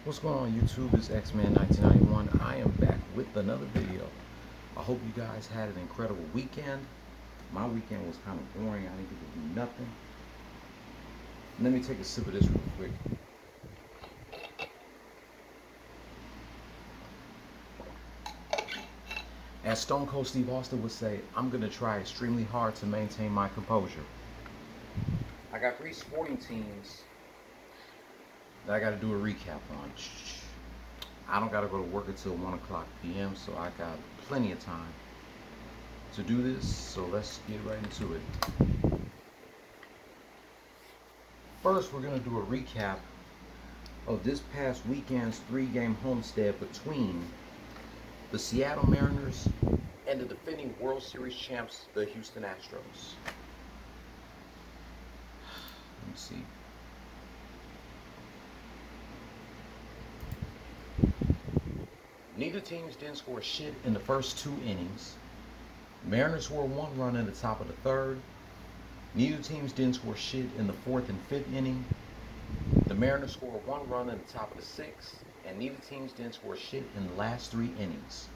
What's going on YouTube? It's X-Man 1991. I am back with another video. I hope you guys had an incredible weekend. My weekend was kind of boring. I didn't get to do nothing. Let me take a sip of this real quick. As Stone Cold Steve Austin would say, I'm going to try extremely hard to maintain my composure. I got 3 sporting teams that I got to do a recap on. I don't got to go to work until 1 o'clock p.m., so I got plenty of time to do this, so let's get right into it. First, we're going to do a recap of this past weekend's 3-game homestand between the Seattle Mariners and the defending World Series champs, the Houston Astros. Let me see. Neither teams didn't score shit in the first 2 innings. Mariners scored 1 run in the top of the 3rd. Neither teams didn't score shit in the 4th and 5th inning. The Mariners scored 1 run in the top of the 6th, and neither teams didn't score shit in the last 3 innings.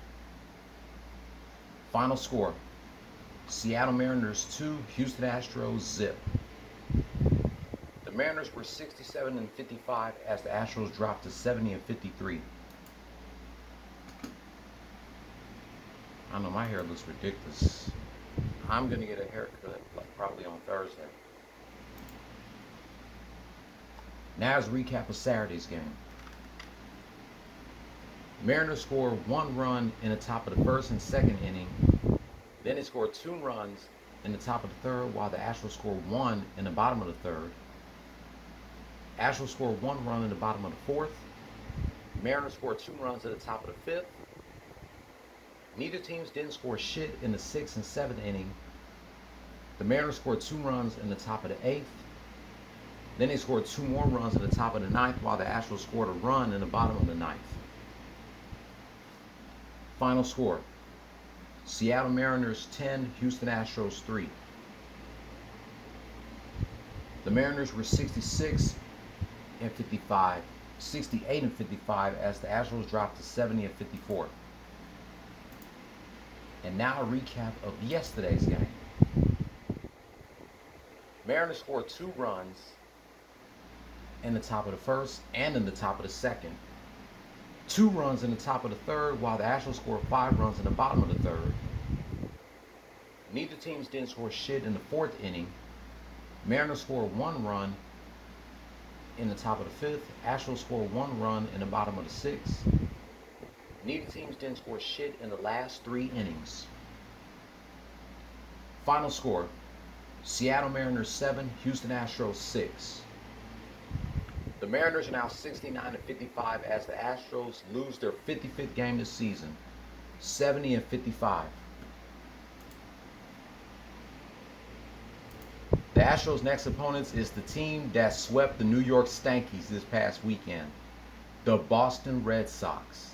Final score: Seattle Mariners 2, Houston Astros 0. The Mariners were 67-55 as the Astros dropped to 70-53. I know my hair looks ridiculous. I'm gonna get a haircut probably on Thursday. Now as a recap of Saturday's game. Mariners scored 1 run in the top of the 1st and 2nd inning. Then they scored 2 runs in the top of the 3rd, while the Astros scored 1 in the bottom of the 3rd. Astros scored 1 run in the bottom of the 4th. Mariners scored 2 runs at the top of the 5th. Neither teams didn't score shit in the 6th and 7th inning. The Mariners scored 2 runs in the top of the 8th. Then they scored 2 more runs at the top of the 9th, while the Astros scored a run in the bottom of the 9th. Final score: Seattle Mariners 10, Houston Astros 3. The Mariners were 68-55 as the Astros dropped to 70-54. And now a recap of yesterday's game. Mariners scored 2 runs in the top of the 1st and in the top of the 2nd. 2 runs in the top of the 3rd, while the Astros scored 5 runs in the bottom of the 3rd. Neither teams didn't score shit in the 4th inning. Mariners scored 1 run in the top of the 5th. Astros scored 1 run in the bottom of the 6th. Neither teams didn't score shit in the last 3 innings. Final score: Seattle Mariners 7, Houston Astros 6. The Mariners are now 69-55 as the Astros lose their 55th game this season, 70-55. The Astros' next opponents is the team that swept the New York Stankies this past weekend, the Boston Red Sox.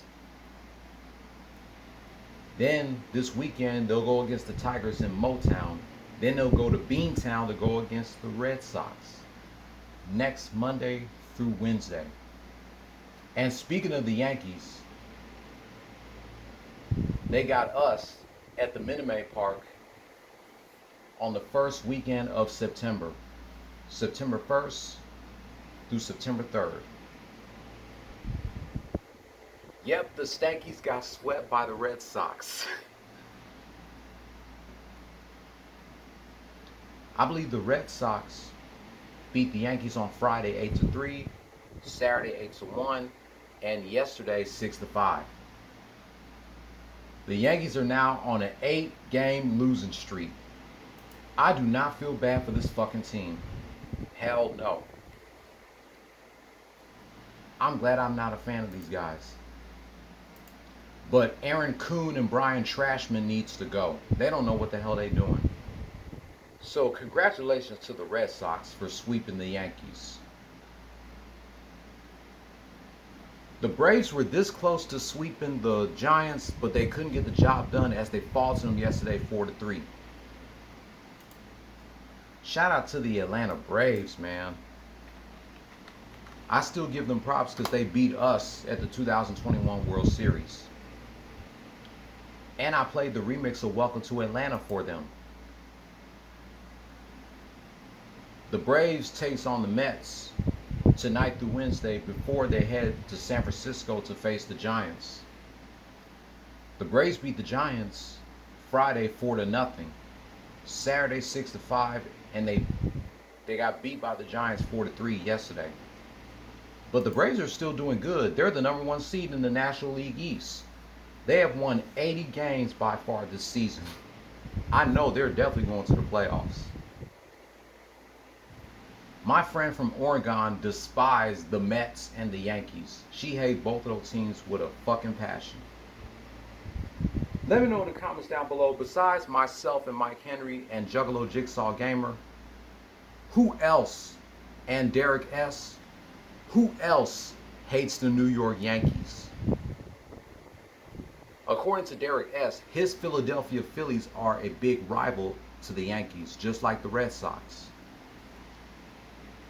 Then this weekend they'll go against the Tigers in Motown. Then they'll go to Beantown to go against the Red Sox next Monday through Wednesday. And speaking of the Yankees, they got us at the Minute Maid Park on the first weekend of September, September 1st through September 3rd. Yep, the Stankies got swept by the Red Sox. I believe the Red Sox beat the Yankees on Friday 8-3, Saturday 8-1, and yesterday 6-5. The Yankees are now on an 8-game losing streak. I do not feel bad for this fucking team. Hell no. I'm glad I'm not a fan of these guys. But Aaron Kuhn and Brian Trashman needs to go. They don't know what the hell they're doing. So congratulations to the Red Sox for sweeping the Yankees. The Braves were this close to sweeping the Giants, but they couldn't get the job done as they fought to them yesterday 4-3. Shout out to the Atlanta Braves, man. I still give them props because they beat us at the 2021 World Series. And I played the remix of Welcome to Atlanta for them. The Braves takes on the Mets tonight through Wednesday before they head to San Francisco to face the Giants. The Braves beat the Giants Friday 4-0, Saturday 6-5, and they got beat by the Giants 4-3 yesterday. But the Braves are still doing good. They're the number 1 seed in the National League East. They have won 80 games by far this season. I know they're definitely going to the playoffs. My friend from Oregon despises the Mets and the Yankees. She hates both of those teams with a fucking passion. Let me know in the comments down below, besides myself and Mike Henry and Juggalo Jigsaw Gamer, who else, and Derek S., who else hates the New York Yankees? According to Derek S., his Philadelphia Phillies are a big rival to the Yankees, just like the Red Sox.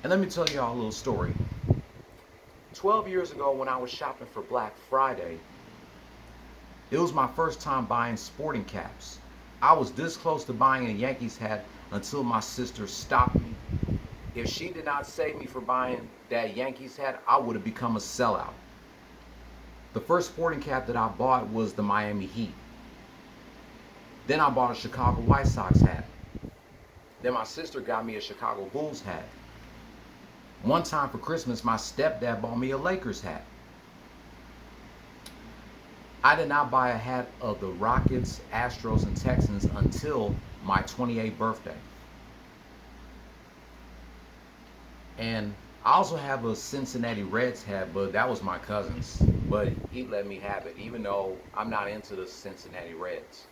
And let me tell y'all a little story. 12 years ago when I was shopping for Black Friday, it was my first time buying sporting caps. I was this close to buying a Yankees hat until my sister stopped me. If she did not save me for buying that Yankees hat, I would have become a sellout. The first sporting cap that I bought was the Miami Heat. Then I bought a Chicago White Sox hat. Then my sister got me a Chicago Bulls hat. One time for Christmas, my stepdad bought me a Lakers hat. I did not buy a hat of the Rockets, Astros, and Texans until my 28th birthday. And I also have a Cincinnati Reds hat, but that was my cousin's. But he let me have it, even though I'm not into the Cincinnati Reds.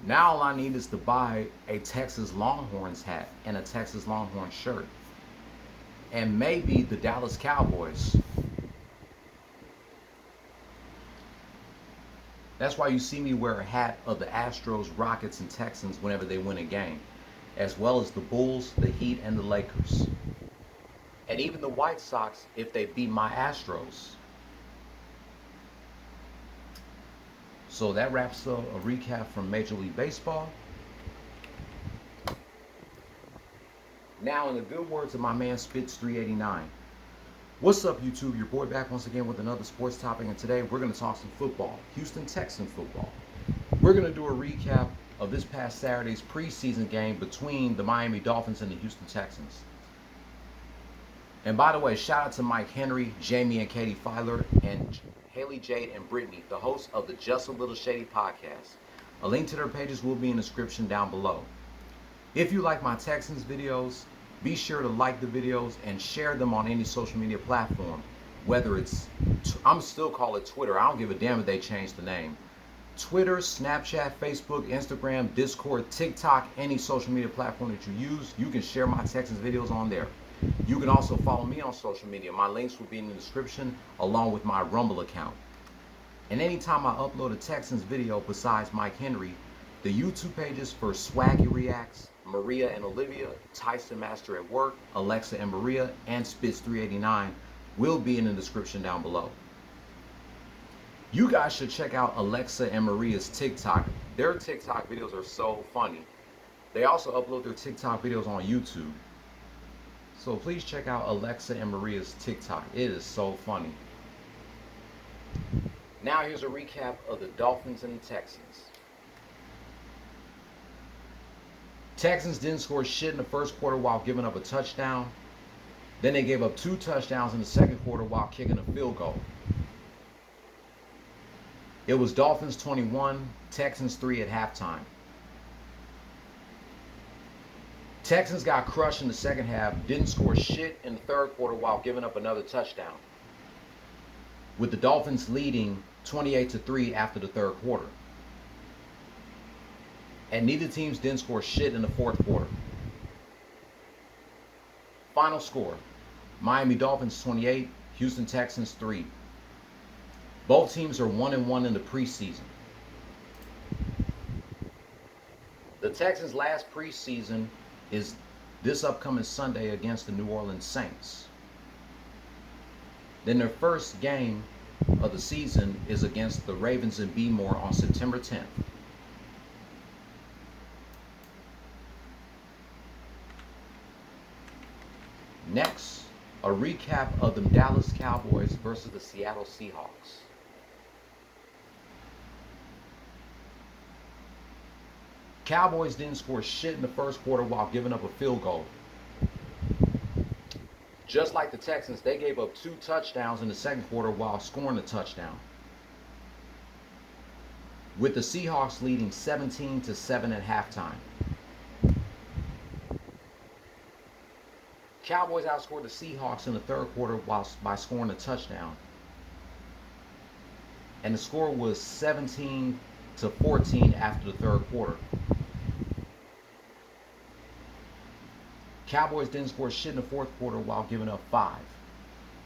Now all I need is to buy a Texas Longhorns hat and a Texas Longhorns shirt. And maybe the Dallas Cowboys. That's why you see me wear a hat of the Astros, Rockets, and Texans whenever they win a game, as well as the Bulls, the Heat, and the Lakers. And even the White Sox if they beat my Astros. So that wraps up a recap from Major League Baseball. Now, in the good words of my man Spitz 389. What's up, YouTube? Your boy back once again with another sports topic, and today we're going to talk some football, Houston Texans football. We're going to do a recap of this past Saturday's preseason game between the Miami Dolphins and the Houston Texans. And by the way, shout out to Mike Henry, Jaime and Katie Filer, and Haley Jade and Brittany, the hosts of the Just a Little Shady podcast. A link to their pages will be in the description down below. If you like my Texans videos, be sure to like the videos and share them on any social media platform. Whether it's, I'm still call it Twitter. I don't give a damn if they change the name. Twitter, Snapchat, Facebook, Instagram, Discord, TikTok, any social media platform that you use, you can share my Texans videos on there. You can also follow me on social media. My links will be in the description along with my Rumble account. And anytime I upload a Texans video besides Mike Henry, the YouTube pages for Swaggy Reacts, Maria and Olivia, Tyson Master at Work, Alexa and Maria, and Spitz 389 will be in the description down below. You guys should check out Alexa and Maria's TikTok. Their TikTok videos are so funny. They also upload their TikTok videos on YouTube. So please check out Alexa and Maria's TikTok. It is so funny. Now here's a recap of the Dolphins and the Texans. Texans didn't score shit in the first quarter while giving up a touchdown. Then they gave up 2 touchdowns in the second quarter while kicking a field goal. It was Dolphins 21, Texans 3 at halftime. Texans got crushed in the second half, didn't score shit in the third quarter while giving up another touchdown, with the Dolphins leading 28-3 after the third quarter. And neither teams didn't score shit in the fourth quarter. Final score, Miami Dolphins 28, Houston Texans 3. Both teams are 1-1 in the preseason. The Texans' last preseason is this upcoming Sunday against the New Orleans Saints. Then their first game of the season is against the Ravens in B-More on September 10th. Next, a recap of the Dallas Cowboys versus the Seattle Seahawks. Cowboys didn't score shit in the first quarter while giving up a field goal. Just like the Texans, they gave up 2 touchdowns in the second quarter while scoring a touchdown, with the Seahawks leading 17-7 at halftime. Cowboys outscored the Seahawks in the third quarter by scoring a touchdown, and the score was 17-14 after the third quarter. Cowboys didn't score shit in the fourth quarter while giving up 5,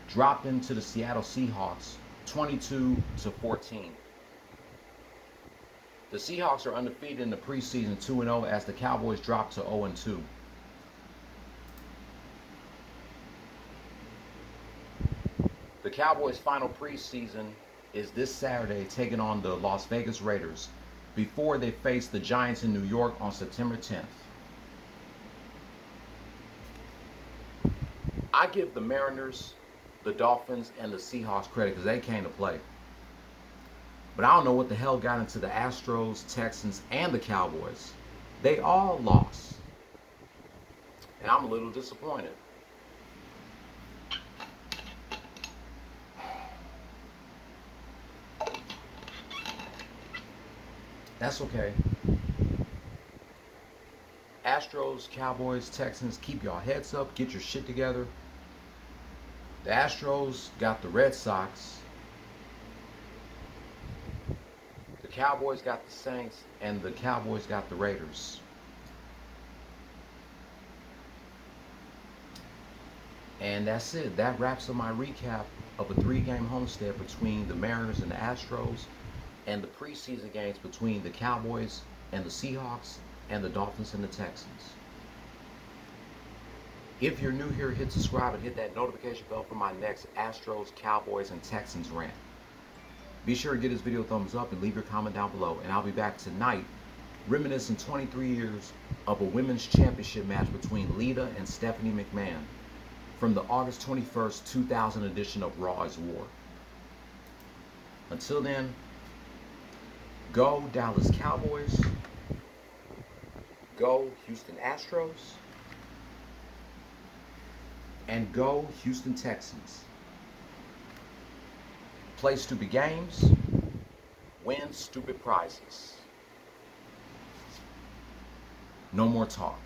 dropping to the Seattle Seahawks 22-14. The Seahawks are undefeated in the preseason 2-0 as the Cowboys dropped to 0-2. The Cowboys' final preseason is this Saturday, taking on the Las Vegas Raiders before they face the Giants in New York on September 10th. I give the Mariners, the Dolphins, and the Seahawks credit because they came to play. But I don't know what the hell got into the Astros, Texans, and the Cowboys. They all lost. And I'm a little disappointed. That's okay. Astros, Cowboys, Texans, keep y'all heads up. Get your shit together. The Astros got the Red Sox. The Cowboys got the Saints. And the Cowboys got the Raiders. And that's it. That wraps up my recap of a 3-game homestand between the Mariners and the Astros, and the preseason games between the Cowboys and the Seahawks, and the Dolphins and the Texans. If you're new here, hit subscribe and hit that notification bell for my next Astros, Cowboys, and Texans rant. Be sure to give this video a thumbs up and leave your comment down below. And I'll be back tonight reminiscing 23 years of a women's championship match between Lita and Stephanie McMahon from the August 21st, 2000 edition of Raw is War. Until then, go Dallas Cowboys. Go Houston Astros, and go Houston Texans. Play stupid games, win stupid prizes. No more talk.